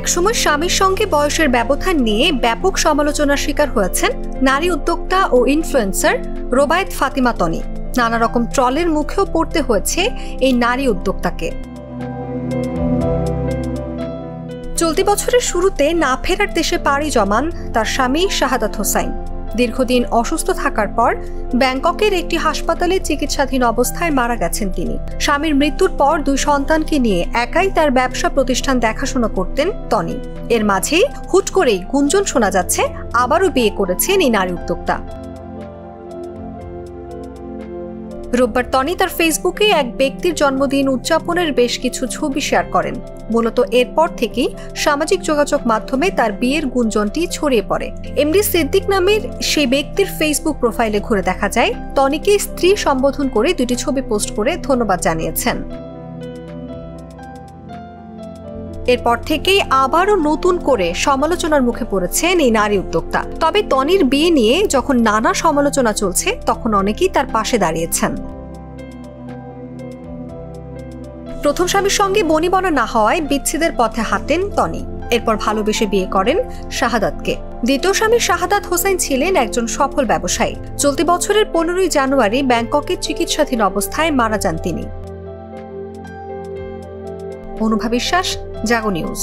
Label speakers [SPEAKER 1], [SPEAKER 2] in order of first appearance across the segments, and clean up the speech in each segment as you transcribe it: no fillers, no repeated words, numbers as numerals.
[SPEAKER 1] একসময় স্বামীর সঙ্গে বয়সের ব্যবধান নিয়ে ব্যাপক সমালোচনার শিকার হয়েছেন নারী উদ্যোক্তা ও ইনফ্লুয়েন্সার রোবায়েত ফাতিমা তনি। নানা রকম ট্রলের মুখেও পড়তে হয়েছে এই নারী উদ্যোক্তাকে। চলতি বছরের শুরুতে না ফেরার দেশে পাড়ি জমান তার স্বামী শাহাদাত হোসাইন। দীর্ঘদিন অসুস্থ থাকার পর ব্যাংককের একটি হাসপাতালে চিকিৎসাধীন অবস্থায় মারা গেছেন তিনি। স্বামীর মৃত্যুর পর 2 সন্তানকে নিয়ে একাই তার ব্যবসা প্রতিষ্ঠান দেখাশোনা করতেন তনি। এর মাঝেই হুট করেই গুঞ্জন শোনা যাচ্ছে আবারও বিয়ে করেছেন এই নারী উদ্যোক্তা। রোববার তনি তার ফেসবুকে এক ব্যক্তির জন্মদিন উদযাপনের বেশ কিছু ছবি শেয়ার করেন। মূলত এরপর থেকেই সামাজিক যোগাযোগ মাধ্যমে তার বিয়ের গুঞ্জনটি ছড়িয়ে পড়ে। এমডি সিদ্দিক নামের সেই ব্যক্তির ফেসবুক প্রোফাইলে ঘুরে দেখা যায় তনিকে স্ত্রী সম্বোধন করে 2টি ছবি পোস্ট করে ধন্যবাদ জানিয়েছেন। এরপর থেকেই আবারও নতুন করে সমালোচনার মুখে পড়েছেন এই নারী উদ্যোক্তা। তবে তনির বিয়ে নিয়ে যখন নানা সমালোচনা চলছে তখন অনেকেই তার পাশে দাঁড়িয়েছেন। প্রথম স্বামীর সঙ্গে বনিবনা না হওয়ায় বিচ্ছেদের পথে হাঁটেন তনি। এরপর ভালোবেসে বিয়ে করেন শাহাদাতকে। দ্বিতীয় স্বামী শাহাদাত হোসাইন ছিলেন একজন সফল ব্যবসায়ী। চলতি বছরের 15ই জানুয়ারি ব্যাংককের চিকিৎসাধীন অবস্থায় মারা যান তিনি। অনুভা বিশ্বাস, জাগো নিউজ।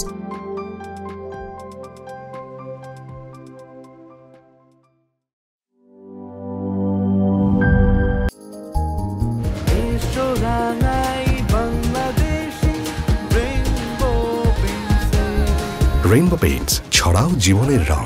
[SPEAKER 2] রেইনবো পেইন্টস, ছড়াও জীবনের রং।